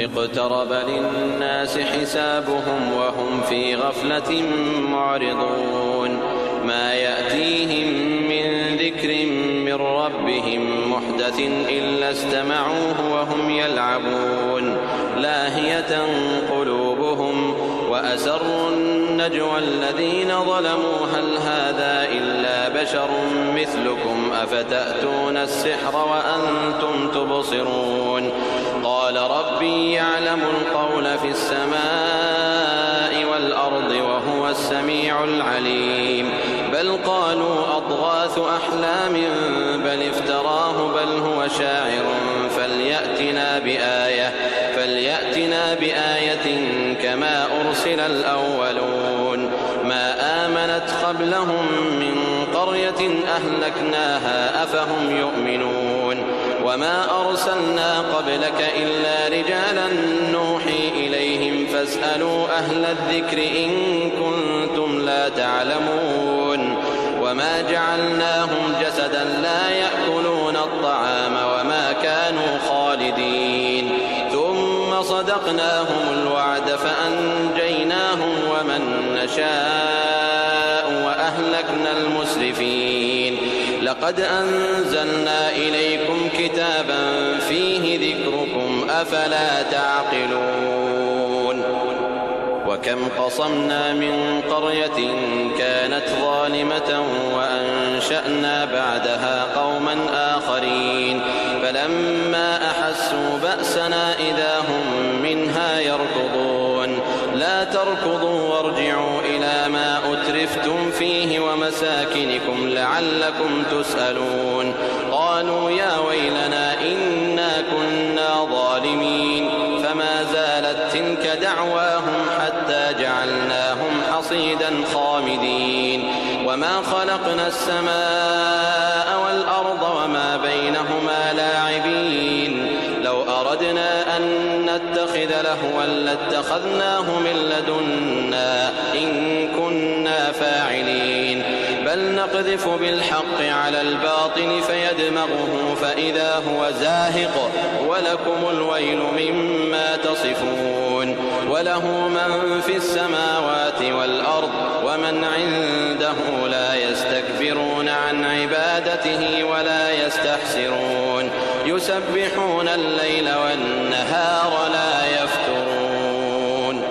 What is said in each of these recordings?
اقترب للناس حسابهم وهم في غفلة معرضون ما يأتيهم من ذكر من ربهم محدث إلا استمعوه وهم يلعبون لاهية قلوبهم وأسروا النجوى الذين ظلموا هل هذا إلا بشر مثلكم أفتأتون السحر وأنتم تبصرون قال ربي يعلم القول في السماء والأرض وهو السميع العليم بل قالوا أضغاث أحلام بل افتراه بل هو شاعر فليأتنا بآية كما أرسل الأولون ما آمنت قبلهم من قرية أهلكناها أفهم يؤمنون وما أرسلنا قبلك إلا رجالا نوحي إليهم فاسألوا أهل الذكر إن كنتم لا تعلمون وما جعلناهم جسدا لا يأكلون الطعام وما كانوا خالدين ثم صدقناهم الوعد فأنجيناهم ومن نشاء وأهلكنا المسرفين لقد أنزلنا إليكم كتابا فيه ذكركم أفلا تعقلون وكم قصمنا من قرية كانت ظالمة وأنشأنا بعدها قوما آخرين فلما أحسوا بأسنا إذا هم منها يركضون لا تركضوا وارجعوا إلى ما أترفتم فيه ومساكنكم لعلكم تسألون قالوا يا ويلنا إنا كنا ظالمين فما زالت تلك دعواهم حتى جعلناهم حصيدا خامدين وما خلقنا السماء والأرض وما بينهما لاعبين لو أردنا أن نتخذ لهوا لاتخذناه من لدنا إن كنا فاعلين بل نقذف بالحق على الباطل فيدمغه فإذا هو زاهق ولكم الويل مما تصفون وله من في السماوات والأرض ومن عنده لا يستكبرون عن عبادته ولا يستحسرون يسبحون الليل والنهار لا يفترون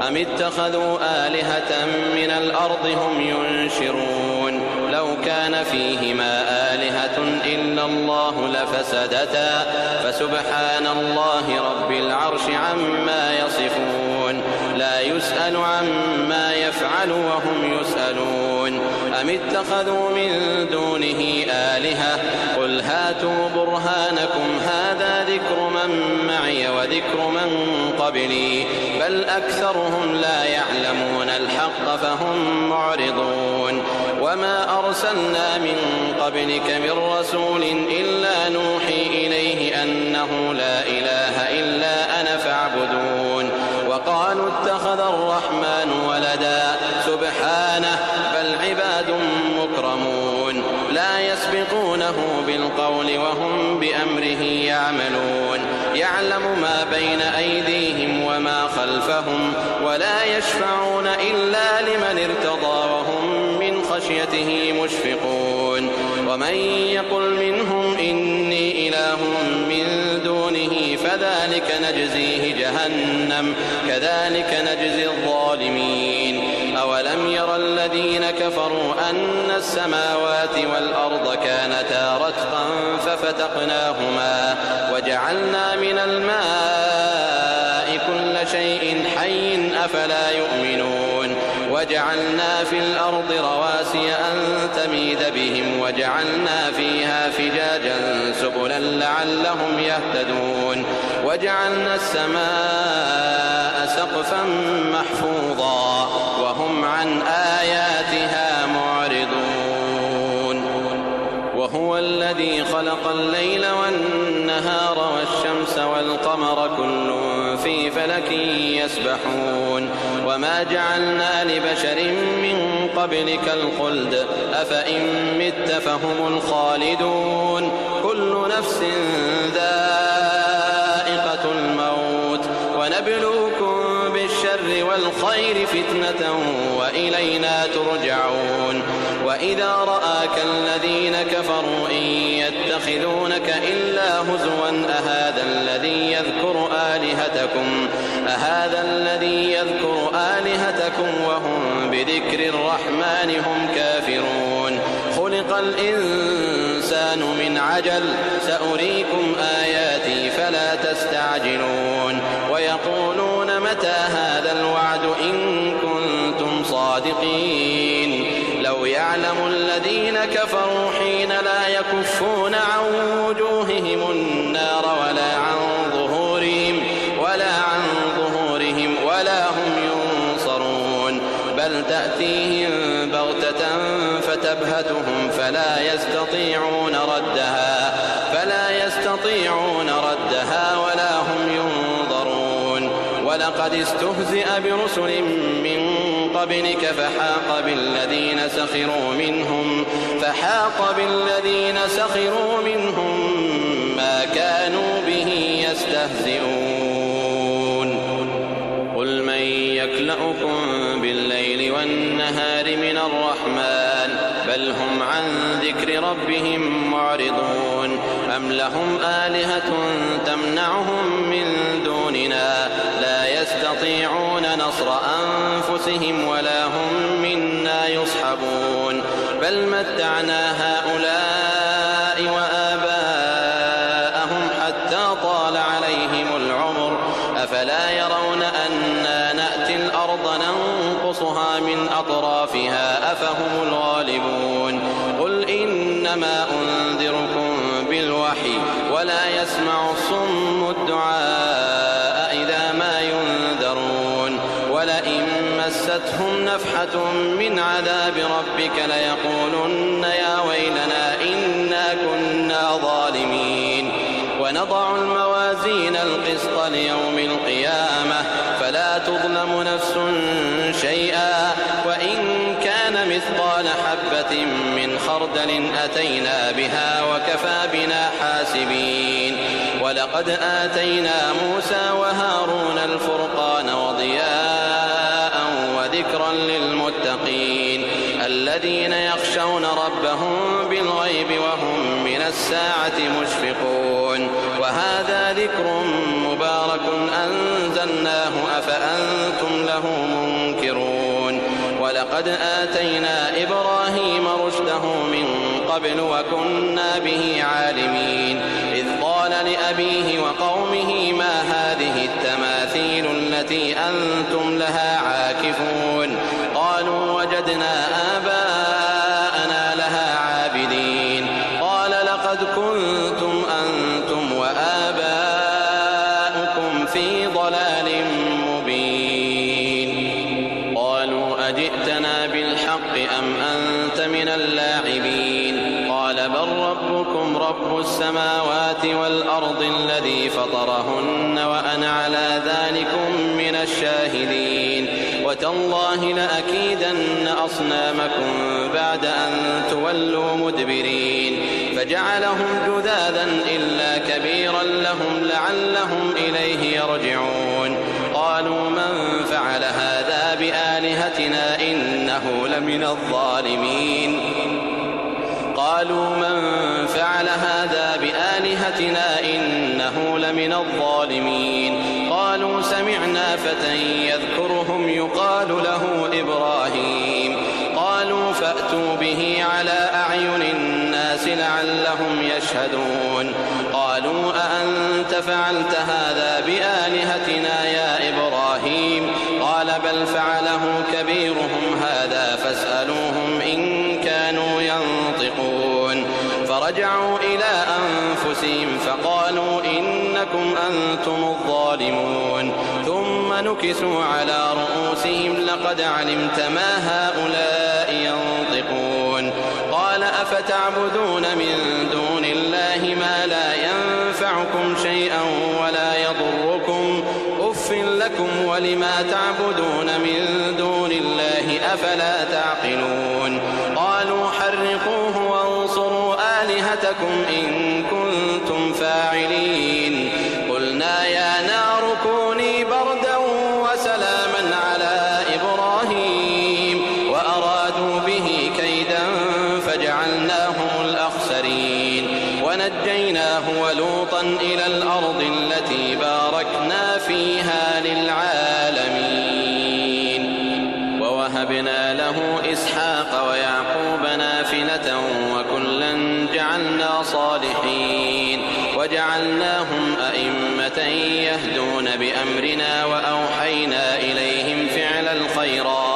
أم اتخذوا آلهة من الأرض هم ينشرون لو كان فيهما آلهة إلا الله لفسدتا فسبحان الله رب العرش عما يصفون لا يسأل عما يفعل وهم يسألون أم اتخذوا من دونه آلهة قل هاتوا برهانكم هذا ذكر من معي وذكر من قبلي بل أكثرهم لا يعلمون الحق فهم معرضون وما أرسلنا من قبلك من رسول إلا نوحي إليه أنه لا إله إلا أنا فاعبدون وقالوا اتخذ الرحمن ولدا سبحانه بل عباد مكرمون لا يسبقونه بالقول وهم بأمره يعملون يعلم ما بين أيديهم وما خلفهم ولا يشفعون إلا لمن ارتضى وهم من خشيته مشفقون ومن يقل منهم إني إله من دونه فذلك نجزيه جهنم كذلك نجزي الظالمين أولم ير الذين كفروا أن السماوات والأرض كانتا رتقا ففتقناهما وجعلنا من الماء كل شيء حي أفلا يؤمنون وجعلنا في الأرض رواسي أن تميد بهم وجعلنا فيها فجاجا سبلا لعلهم يهتدون وجعلنا السماء سقفا محفوظا وهم عن آياتها معرضون وهو الذي خلق الليل والنهار والشمس والقمر كل في فلك يسبحون وما جعلنا لبشر من قبلك الخلد أفإن مت فهم الخالدون كل نفس ذائقة الموت البر والخير فتنة وإلينا ترجعون وإذا رآك الذين كفروا إن يتخذونك إلا هزوا أهذا الذي يذكر آلهتكم وهم بذكر الرحمن هم كافرون خلق الإنسان من عجل سأريكم آياتي فلا تستعجلون ويقولون متى هذا الوعد إن كنتم صادقين لو يعلم الذين كفروا حين لا يكفون عن وجوههم النار ولا هم ينصرون بل تأتيهم بغتة فتبهتهم فلا يستطيعون ردها ولا هم ينظرون ولقد استهزئ برسل من قبلك فحاق بالذين سخروا منهم ما كانوا به يستهزئون قل من يكلؤكم بالليل والنهار من الرحمن بل هم عن ذكر ربهم معرضون أم لهم آلهة تمنعهم من دوننا لا يستطيعون نصر أنفسهم ولا هم منا يصحبون بل متعنا هؤلاء وآباءهم حتى طال عليهم العمر أفلا يرون أنا نأتي الأرض ننقصها من أطرافها أفهم الغالبون قل إنما أنذركم بالوحي ولا يسمع الصم الدعاء إذا ما ينذرون ولئن مستهم نفحة من عذاب ربك ليقولن يا ويلنا إنا كنا ظالمين ونضع الموازين القسط ليوم القيامة فلا تظلم نفس شيئا وإن كان مثقال حبة من خردل أتينا بها وكفى بنا حاسبين ولقد آتينا موسى وهارون الفرقان وضياء وذكرا للمتقين الذين يخشون ربهم بالغيب وهم من الساعة مشفقون وهذا ذكر مبارك أنزلناه أفأنتم له منكرون ولقد آتينا إبراهيم رشده من قبل وكنا به عالمين إذ قال لأبيه وقومه ما هذه التماثيل التي أنتم لها عاكفون قالوا وجدنا آباءنا لها عابدين قال لقد كنتم أنتم وآباؤكم في ضلال مبين قالوا أجئتنا بالحق أم أنت من اللاعبين قال بل ربكم رب السماوات والأرض الذي فطرهن وأنا على ذلكم من الشاهدين وتالله لأكيدن أصنامكم بعد أن تولوا مدبرين فجعلهم جذاذا إلا كبيرا لهم لعلهم إليه يرجعون قالوا من فعل هذا بآلهتنا إنه لمن الظالمين قالوا سمعنا فتى يذكرهم يقال له إبراهيم قالوا فأتوا به على أعين الناس لعلهم يشهدون قالوا أأنت فعلت هذا بآلهتنا يا إبراهيم قال بل فعله كبيرهم هذا فاسألوهم إن كانوا ينطقون فرجعوا إلى أنفسهم فقالوا إنكم أنتم الظالمون ثم نكسوا على رؤوسهم لقد علمت ما هؤلاء ينطقون قال أفتعبدون من دون الله ما لا ينفعكم شيئا ولا يضركم أف لكم ولما تعبدون من دون الله أفلا تعقلون قالوا حرقوه وانصروا آلهتكم إن كنتم فاعلين قلنا يا نار كوني بردا وسلاما ولوطا إلى الأرض التي باركنا فيها للعالمين ووهبنا له إسحاق ويعقوب نافلة وكلا جعلنا صالحين وجعلناهم أئمة يهدون بأمرنا وأوحينا إليهم فعل الخيرات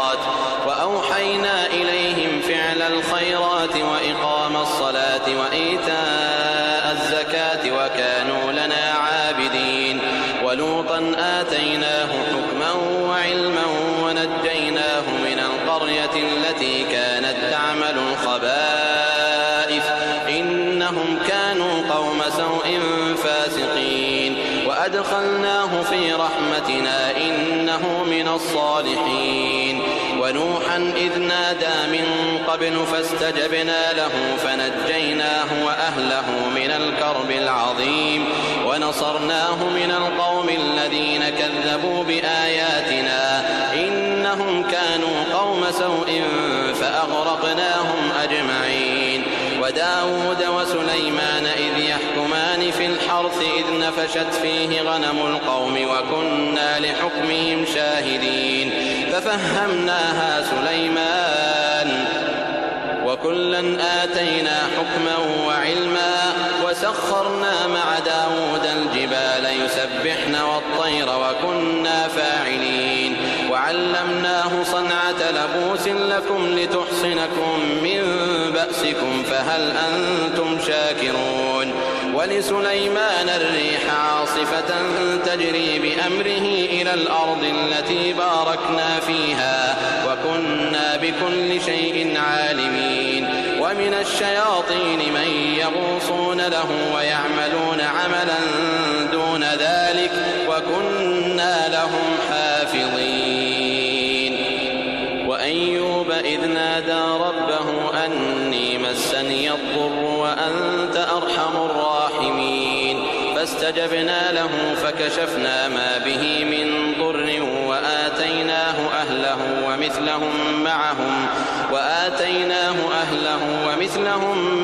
وإقام الصلاة وإيتاء الزكاة وكانوا لنا عابدين ولوطا آتيناه حكما وعلما ونجيناه من القرية التي كانت تعمل الخبائث إنهم كانوا قوم سوء فاسقين وأدخلناه في رحمتنا إنه من الصالحين ونوحا إذ نادى من قبل فاستجبنا له فنجيناه وأهله من الكرب العظيم ونصرناه من القوم الذين كذبوا بآياتنا إنهم كانوا قوم سوء فأغرقناهم أجمعين وداود وسليمان إذ يحكمان في الحرث إذ نفشت فيه غنم القوم وكنا لحكمهم شاهدين ففهمناها سليمان وكلا آتينا حكما وعلما وسخرنا مع داود الجبال يسبحن والطير وكنا فاعلين وعلمناه صنعة لبوس لكم لتحصنكم من بأسكم فهل أنتم شاكرون ولسليمان الريح عاصفة تجري بأمره إلى الأرض التي باركنا فيها وكنا بكل شيء عالمين ومن الشياطين من يغوصون له ويعملون عملا دون ذلك وكنا لهم حافظين وأيوب إذ نادى ربه أني مسني الضر وأنت أرحم الراحمين فاستجبنا له فكشفنا ما به من ضر وآتيناه أهله ومثلهم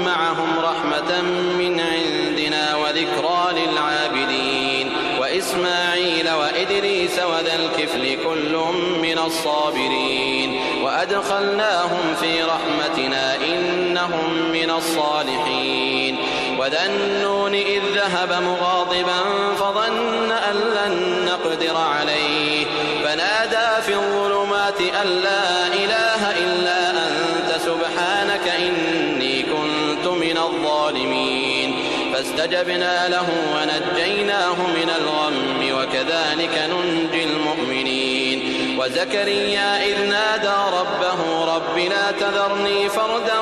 معهم رحمة من عندنا وذكرى للعابدين وإسماعيل وإدريس وذا الكفل كل من الصابرين وأدخلناهم في رحمتنا إنهم من الصالحين وذا النون إذ ذهب مغاضبا فظن أن لن نقدر عليه فنادى في الظلمات أن لا إله إلا أنت سبحانك إني كنت من الظالمين فاستجبنا له ونجيناه من الغم وكذلك ننجي المؤمنين وزكريا إذ نادى ربه رب لا تذرني فردا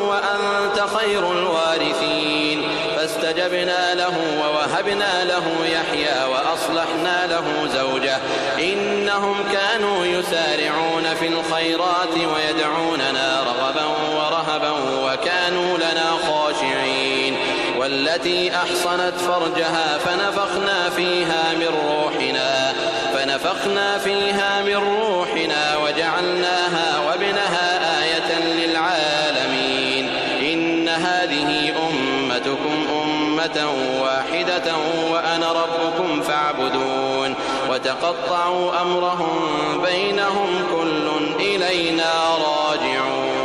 وأنت خير الوارثين فاستجبنا له ووهبنا له يحيى وأصلحنا له زوجه إنهم كانوا يسارعون في الخيرات ويدعوننا رغبا ورهبا وكانوا لنا خاشعين والتي أحصنت فرجها فنفخنا فيها من روحنا وجعلناها وابنها آية للعالمين إن هذه أمتكم أمة واحدة وأنا ربكم فاعبدون وتقطعوا أمرهم بينهم كل إلينا راجعون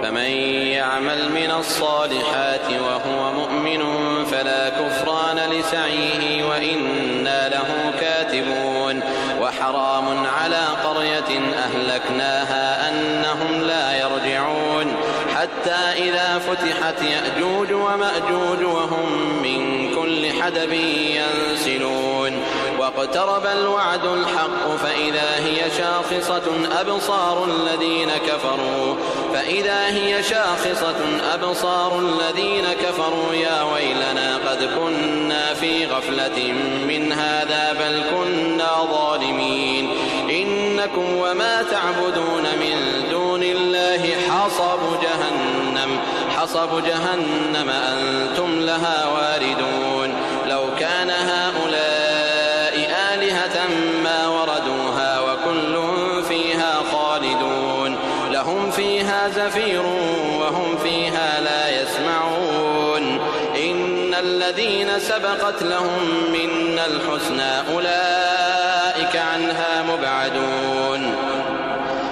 فمن يعمل من الصالحات وهو مؤمن فلا كفران لسعيه وإنا له كاتبون وحرام على قرية أهلكناها أنهم لا يرجعون حتى إذا فتحت يأجوج ومأجوج وهم من كل حدب ينسلون واقترب الوعد الحق فإذا هي شاخصة أبصار الذين كفروا يا ويلنا قد كنا في غفلة من هذا بل كنا ظالمين إنكم وما تعبدون من دون الله حصب جهنم أنتم لها واردون لو كان هؤلاء آلهة ما وردوها وكل فيها خالدون لهم فيها زفير وهم فيها لا يسمعون إن سبقت لهم منا الحسنى أولئك عنها مبعدون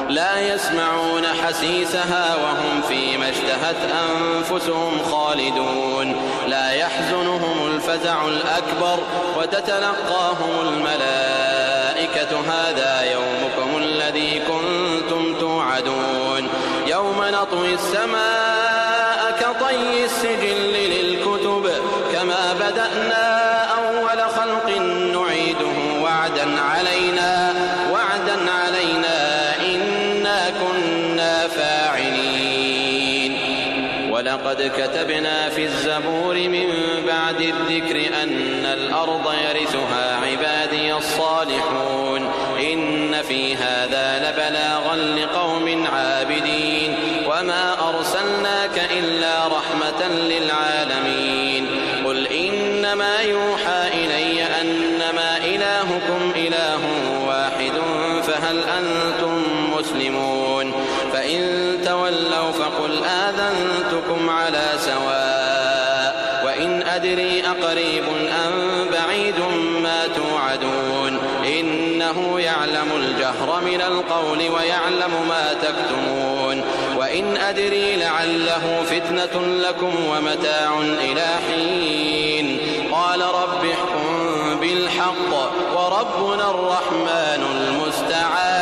لا يسمعون حسيسها وهم فيما اشتهت أنفسهم خالدون لا يحزنهم الفزع الأكبر وتتلقاهم الملائكة هذا يومكم الذي كنتم توعدون يوم نطوي السماء كطي السجل للكتب كما بدأنا أول خلق نعيده وعدا علينا إنا كنا فاعلين ولقد كتبنا في الزبور من بعد الذكر أن الأرض يرثها عبادي الصالحون إن في هذا لبلاغا لقوم عابدين وما أرسلناك إلا رحمة للعالمين قل إنما يوحى إلي أنما إلهكم إله واحد فهل أنتم مسلمون فإن تولوا فقل آذنتكم على سواء وإن أدري أقريب أم بعيد ما توعدون إنه يعلم الجهر من القول ويعلم ما تكتمون وإن أدري لعله فتنة لكم ومتاع إلى حين قال رب احكم بالحق وربنا الرحمن المستعان